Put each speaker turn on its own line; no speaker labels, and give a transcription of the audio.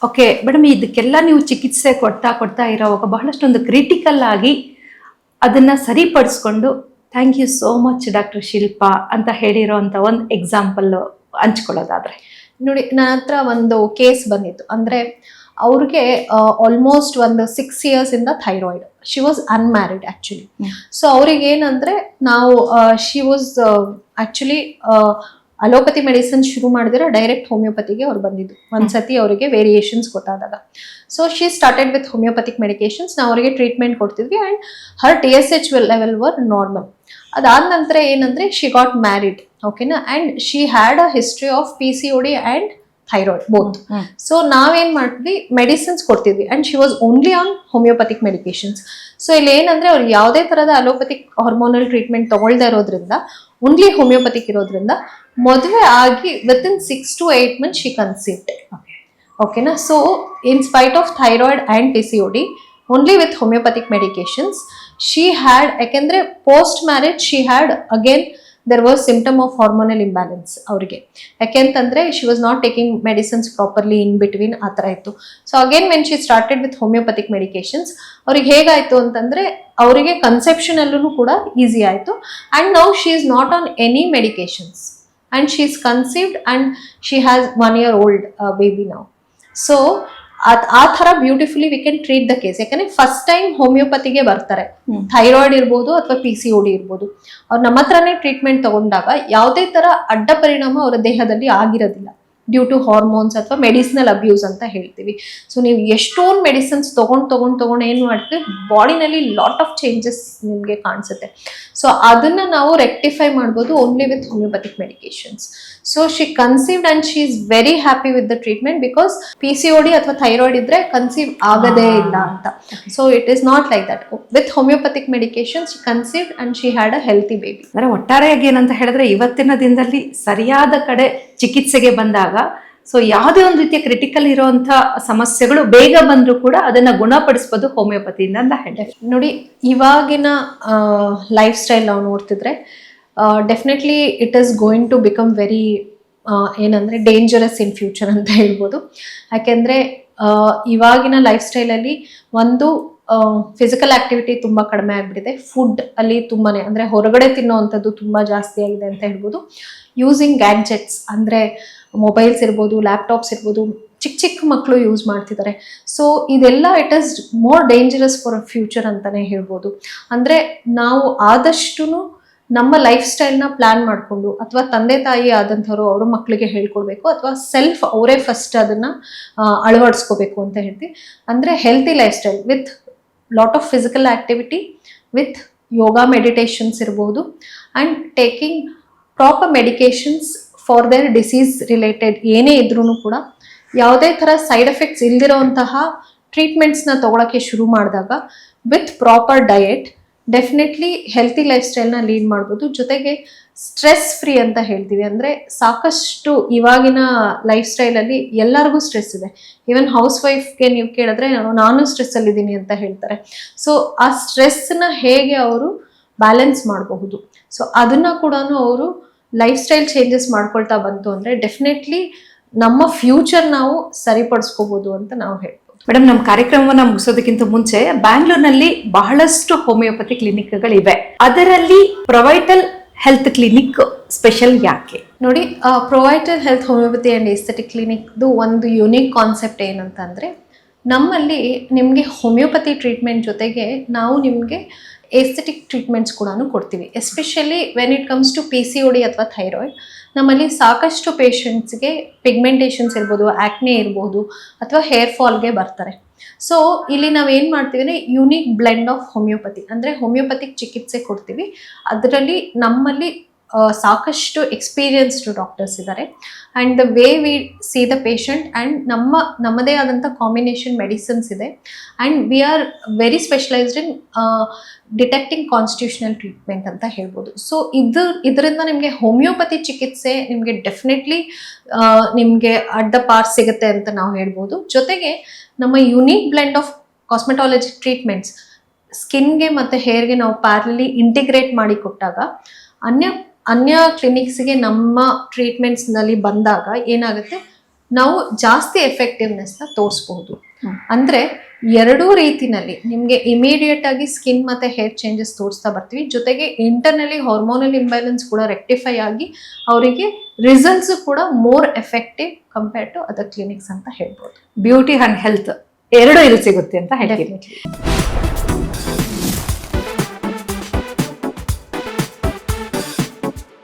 Okay madam, ಇದಕ್ಕೆಲ್ಲ ನೀವು ಚಿಕಿತ್ಸೆ ಕೊಡ್ತಾ ಇರೋವಾಗ ಬಹಳಷ್ಟೊಂದು ಕ್ರಿಟಿಕಲ್ ಆಗಿ ಅದನ್ನ ಸರಿಪಡಿಸ್ಕೊಂಡು thank you so much doctor Shilpa ಅಂತ ಹೇಳಿರೋ ಅಂತ ಒಂದು ಎಕ್ಸಾಂಪಲ್ ಹಂಚ್ಕೊಳ್ಳೋದಾದ್ರೆ.
ನೋಡಿ, ನನ್ನ ಹತ್ರ ಒಂದು ಕೇಸ್ ಬಂದಿತ್ತು. ಅಂದ್ರೆ ಅವ್ರಿಗೆ ಆಲ್ಮೋಸ್ಟ್ ಒಂದು 6 years ಇಂದ thyroid. She was unmarried actually. So ಅವ್ರಿಗೆ ಏನಂದ್ರೆ ನಾವು she was actually allopathy medicine ಶುರು ಮಾಡಿದ್ರೆ ಡೈರೆಕ್ಟ್ ಹೋಮಿಯೋಪತಿಗೆ ಅವ್ರು ಬಂದಿದ್ದು. ಒಂದ್ಸತಿ ಅವರಿಗೆ ವೇರಿಯೇಷನ್ಸ್ ಗೊತ್ತಾದಾಗ so she started with homeopathic medications. ನಾವು ಅವರಿಗೆ ಟ್ರೀಟ್ಮೆಂಟ್ ಕೊಡ್ತಿದ್ವಿ and Har TSH level var normal. ಅದಾದ ನಂತರ ಏನಂದ್ರೆ ಶಿ ಗಾಟ್ ಮ್ಯಾರಿಡ್, ಓಕೆನಾ, and she had a history of PCOD and thyroid both. So ನಾವೇನ್ ಮಾಡಿದ್ವಿ, ಮೆಡಿಸಿನ್ಸ್ ಕೊಡ್ತಿದ್ವಿ and she was only on homeopathic medications. So ಇಲ್ಲಿ ಏನಂದ್ರೆ ಅವ್ರು ಯಾವುದೇ ತರದ ಅಲೋಪತಿಕ್ ಹಾರ್ಮೋನಲ್ ಟ್ರೀಟ್ಮೆಂಟ್ ತಗೊಳ್ದೇ ಇರೋದ್ರಿಂದ, ಓನ್ಲಿ ಹೋಮಿಯೋಪತಿಕ್ ಇರೋದ್ರಿಂದ, ಮದುವೆ ಆಗಿ within 6 to 8 months she conceived. ಓಕೆನಾ. So in spite of thyroid and PCOD, only with homeopathic medications she had, ಯಾಕೆಂದ್ರೆ post marriage she had again there was symptom of hormonal imbalance ಅವರಿಗೆ. ಯಾಕೆಂತಂದ್ರೆ she was not taking medicines properly in between ಆ ಥರ ಇತ್ತು. So again when she started with homeopathic medications, ಅವ್ರಿಗೆ ಹೇಗಾಯ್ತು ಅಂತಂದ್ರೆ ಅವರಿಗೆ ಕನ್ಸೆಪ್ಷನ್ ಅಲ್ಲೂ ಕೂಡ ಈಸಿ ಆಯಿತು. And now she is not on any medications and she is conceived and she has 1 year old baby now. So ಆ ಥರ beautifully we can treat the case. ಯಾಕಂದ್ರೆ ಫಸ್ಟ್ ಟೈಮ್ ಹೋಮಿಯೋಪತಿಗೆ ಬರ್ತಾರೆ, ಥೈರಾಯ್ಡ್ ಇರ್ಬೋದು ಅಥವಾ PCOD ಇರ್ಬೋದು. ಅವ್ರು ನಮ್ಮ ಹತ್ರನೇ ಟ್ರೀಟ್ಮೆಂಟ್ ತಗೊಂಡಾಗ ಯಾವುದೇ ತರ ಅಡ್ಡ ಪರಿಣಾಮ ಅವರ ದೇಹದಲ್ಲಿ ಆಗಿರೋದಿಲ್ಲ, ಡ್ಯೂ ಟು ಹಾರ್ಮೋನ್ಸ್ ಅಥವಾ ಮೆಡಿಸಿನಲ್ ಅಬ್ಯೂಸ್ ಅಂತ ಹೇಳ್ತೀವಿ. ಸೊ ನೀವು ಎಷ್ಟೊಂದು ಮೆಡಿಸಿನ್ಸ್ ತಗೊಂಡು ಏನು ಮಾಡ್ತೀವಿ, ಬಾಡಿನಲ್ಲಿ ಲಾಟ್ ಆಫ್ ಚೇಂಜಸ್ ನಿಮಗೆ ಕಾಣಿಸುತ್ತೆ. ಸೊ ಅದನ್ನ ನಾವು ರೆಕ್ಟಿಫೈ ಮಾಡ್ಬೋದು only with homeopathic medications. So she conceived and she is very happy with the treatment because PCOD ಅಥವಾ ಥೈರಾಯ್ಡ್ ಇದ್ರೆ ಕನ್ಸೀವ್ ಆಗದೇ ಇಲ್ಲ ಅಂತ. So it is not like that. With homeopathic medication she conceived and she had a healthy baby.
ಅಂದ್ರೆ ಒಟ್ಟಾರೆಯಾಗಿ ಏನಂತ ಹೇಳಿದ್ರೆ ಇವತ್ತಿನ ದಿನದಲ್ಲಿ ಸರಿಯಾದ ಕಡೆ ಚಿಕಿತ್ಸೆಗೆ ಬಂದಾಗ ಸೊ ಯಾವುದೇ ಒಂದು ರೀತಿಯ ಕ್ರಿಟಿಕಲ್ ಇರುವಂತ ಸಮಸ್ಯೆಗಳು ಬೇಗ ಬಂದ್ರು ಕೂಡ ಅದನ್ನ ಗುಣಪಡಿಸಬಹುದು ಹೋಮಿಯೋಪತಿಯಿಂದ ಅಂತ ಹೇಳಿ.
ನೋಡಿ, ಇವಾಗಿನ ಲೈಫ್ ಸ್ಟೈಲ್ ನಾವು ನೋಡ್ತಿದ್ರೆ definitely it is going to become very ಏನಂದ್ರೆ ಡೇಂಜರಸ್ ಇನ್ ಫ್ಯೂಚರ್ ಅಂತ ಹೇಳ್ಬೋದು. ಯಾಕೆಂದ್ರೆ ಇವಾಗಿನ ಲೈಫ್ ಸ್ಟೈಲಲ್ಲಿ ಒಂದು ಫಿಸಿಕಲ್ ಆಕ್ಟಿವಿಟಿ ತುಂಬಾ ಕಡಿಮೆ ಆಗ್ಬಿಟ್ಟಿದೆ. ಫುಡ್ ಅಲ್ಲಿ ತುಂಬಾನೇ ಅಂದ್ರೆ ಹೊರಗಡೆ ತಿನ್ನೋವಂಥದ್ದು ತುಂಬಾ ಜಾಸ್ತಿ ಆಗಿದೆ ಅಂತ ಹೇಳ್ಬೋದು. ಯೂಸಿಂಗ್ ಗ್ಯಾಡ್ಜೆಟ್ಸ್ ಅಂದ್ರೆ ಮೊಬೈಲ್ಸ್ ಇರ್ಬೋದು, ಲ್ಯಾಪ್ಟಾಪ್ಸ್ ಇರ್ಬೋದು, ಚಿಕ್ಕ ಮಕ್ಕಳು ಯೂಸ್ ಮಾಡ್ತಿದ್ದಾರೆ. ಸೊ ಇದೆಲ್ಲ it is more dangerous for a future ಅಂತಾನೆ ಹೇಳ್ಬೋದು. ಅಂದ್ರೆ ನಾವು ಆದಷ್ಟು ನಮ್ಮ ಲೈಫ್ ಸ್ಟೈಲ್ನ ಪ್ಲಾನ್ ಮಾಡಿಕೊಂಡು ಅಥವಾ ತಂದೆ ತಾಯಿ ಆದಂಥವ್ರು ಅವ್ರ ಮಕ್ಕಳಿಗೆ ಹೇಳ್ಕೊಡ್ಬೇಕು ಅಥವಾ ಸೆಲ್ಫ್ ಅವರೇ ಫಸ್ಟ್ ಅದನ್ನ ಅಳವಡಿಸ್ಕೋಬೇಕು ಅಂತ ಹೇಳ್ತೀವಿ. ಅಂದ್ರೆ healthy lifestyle with lot of physical activity, with yoga meditations ಇರ್ಬೋದು, and taking proper medications for their disease related ಏನೇ ಇದ್ರೂ ಕೂಡ ಯಾವುದೇ ಥರ ಸೈಡ್ ಎಫೆಕ್ಟ್ಸ್ ಇಲ್ದಿರೋಂತಹ ಟ್ರೀಟ್ಮೆಂಟ್ಸ್ನ ತಗೊಳಕ್ಕೆ ಶುರು ಮಾಡಿದಾಗ with proper diet definitely healthy ಲೈಫ್ ಸ್ಟೈಲ್ನ ಲೀಡ್ ಮಾಡ್ಬೋದು. ಜೊತೆಗೆ ಸ್ಟ್ರೆಸ್ ಫ್ರೀ ಅಂತ ಹೇಳ್ತೀವಿ. ಅಂದರೆ ಸಾಕಷ್ಟು ಇವಾಗಿನ ಲೈಫ್ ಸ್ಟೈಲಲ್ಲಿ ಎಲ್ಲರಿಗೂ ಸ್ಟ್ರೆಸ್ ಇದೆ. ಈವನ್ ಹೌಸ್ ವೈಫ್ಗೆ ನೀವು ಕೇಳಿದ್ರೆ ನಾನು ಸ್ಟ್ರೆಸ್ಸಲ್ಲಿದ್ದೀನಿ ಅಂತ ಹೇಳ್ತಾರೆ. ಸೊ ಆ ಸ್ಟ್ರೆಸ್ನ ಹೇಗೆ ಅವರು ಬ್ಯಾಲೆನ್ಸ್ ಮಾಡಬಹುದು, ಸೊ ಅದನ್ನ ಕೂಡ ಅವರು ಲೈಫ್ ಸ್ಟೈಲ್ ಚೇಂಜಸ್ ಮಾಡ್ಕೊಳ್ತಾ ಬಂತು ಅಂದರೆ ಡೆಫಿನೆಟ್ಲಿ ನಮ್ಮ ಫ್ಯೂಚರ್ ನಾವು ಸರಿಪಡಿಸ್ಕೋಬಹುದು ಅಂತ ನಾವು ಹೇಳ್ಬೋದು.
ಮೇಡಮ್, ನಮ್ಮ ಕಾರ್ಯಕ್ರಮವನ್ನ ಮುಗಿಸೋದಕ್ಕಿಂತ ಮುಂಚೆ ಬ್ಯಾಂಗ್ಳೂರ್ನಲ್ಲಿ ಬಹಳಷ್ಟು ಹೋಮಿಯೋಪತಿ ಕ್ಲಿನಿಕ್ಗಳಿವೆ. ಅದರಲ್ಲಿ ಪ್ರೊವೈಟಲ್ ಹೆಲ್ತ್ ಕ್ಲಿನಿಕ್ ಸ್ಪೆಷಲ್ ಯಾಕೆ?
ನೋಡಿ, ಪ್ರೊವೈಟಲ್ ಹೆಲ್ತ್ ಹೋಮಿಯೋಪತಿ ಆ್ಯಂಡ್ ಎಸ್ಥೆಟಿಕ್ ಕ್ಲಿನಿಕ್ದು ಒಂದು ಯುನೀಕ್ ಕಾನ್ಸೆಪ್ಟ್ ಏನಂತಂದರೆ, ನಮ್ಮಲ್ಲಿ ನಿಮಗೆ ಹೋಮಿಯೋಪತಿ ಟ್ರೀಟ್ಮೆಂಟ್ ಜೊತೆಗೆ ನಾವು ನಿಮಗೆ ಎಸ್ಥೆಟಿಕ್ ಟ್ರೀಟ್ಮೆಂಟ್ಸ್ ಕೂಡ ಕೊಡ್ತೀವಿ. Especially when it comes to PCOD ಅಥವಾ ಥೈರಾಯ್ಡ್, ನಮ್ಮಲ್ಲಿ ಸಾಕಷ್ಟು ಪೇಷಂಟ್ಸ್ಗೆ ಪಿಗ್ಮೆಂಟೇಷನ್ಸ್ ಇರ್ಬೋದು, ಆಕ್ನೆ ಇರ್ಬೋದು, ಅಥವಾ ಹೇರ್ ಫಾಲ್ಗೆ ಬರ್ತಾರೆ. ಸೊ ಇಲ್ಲಿ ನಾವೇನು ಮಾಡ್ತೀವಿ ಅಂದರೆ ಯುನೀಕ್ ಬ್ಲೆಂಡ್ ಆಫ್ ಹೋಮಿಯೋಪತಿ, ಅಂದರೆ ಹೋಮಿಯೋಪತಿಕ್ ಚಿಕಿತ್ಸೆ ಕೊಡ್ತೀವಿ. ಅದರಲ್ಲಿ ನಮ್ಮಲ್ಲಿ ಸಾಕಷ್ಟು ಎಕ್ಸ್ಪೀರಿಯನ್ಸ್ಡ್ ಡಾಕ್ಟರ್ಸ್ ಇದ್ದಾರೆ. And the way we C the patient and ನಮ್ಮದೇ ಆದಂಥ ಕಾಂಬಿನೇಷನ್ ಮೆಡಿಸಿನ್ಸ್ ಇದೆ. And we are very specialised in detecting constitutional treatment ಅಂತ ಹೇಳ್ಬೋದು. ಸೊ ಇದರಿಂದ ನಿಮಗೆ ಹೋಮಿಯೋಪತಿ ಚಿಕಿತ್ಸೆ ನಿಮಗೆ ಡೆಫಿನೆಟ್ಲಿ ನಿಮಗೆ ಅಟ್ ದ ಪಾರ್ ಸಿಗುತ್ತೆ ಅಂತ ನಾವು ಹೇಳ್ಬೋದು. ಜೊತೆಗೆ ನಮ್ಮ unique blend of cosmetology treatments ಸ್ಕಿನ್ಗೆ ಮತ್ತು ಹೇರ್ಗೆ ನಾವು ಪ್ಯಾರಲಿ ಇಂಟಿಗ್ರೇಟ್ ಮಾಡಿ ಕೊಟ್ಟಾಗ ಅನ್ಯ ಕ್ಲಿನಿಕ್ಸ್ಗೆ ನಮ್ಮ ಟ್ರೀಟ್ಮೆಂಟ್ಸ್ನಲ್ಲಿ ಬಂದಾಗ ಏನಾಗುತ್ತೆ, ನಾವು ಜಾಸ್ತಿ ಎಫೆಕ್ಟಿವ್ನೆಸ್ ನ ತೋರಿಸಬಹುದು.
ಹ್ಮ್.
ಅಂದ್ರೆ ಎರಡೂ ರೀತಿನಲ್ಲಿ ನಿಮ್ಗೆ ಇಮಿಡಿಯೇಟ್ ಆಗಿ ಸ್ಕಿನ್ ಮತ್ತೆ ಹೇರ್ ಚೇಂಜಸ್ ತೋರಿಸ್ತಾ ಬರ್ತೀವಿ, ಜೊತೆಗೆ ಇಂಟರ್ನಲಿ ಹಾರ್ಮೋನಲ್ ಇಂಬ್ಯಾಲೆನ್ಸ್ ಕೂಡ ರೆಕ್ಟಿಫೈ ಆಗಿ ಅವರಿಗೆ ರಿಸಲ್ಟ್ಸ್ ಕೂಡ more effective compare to other clinics ಅಂತ ಹೇಳ್ಬೋದು.
ಬ್ಯೂಟಿ ಅಂಡ್ ಹೆಲ್ತ್ ಎರಡು ಇಲ್ಲಿ ಸಿಗುತ್ತೆ ಅಂತ ಹೇಳ್ತೀನಿ.
Definitely.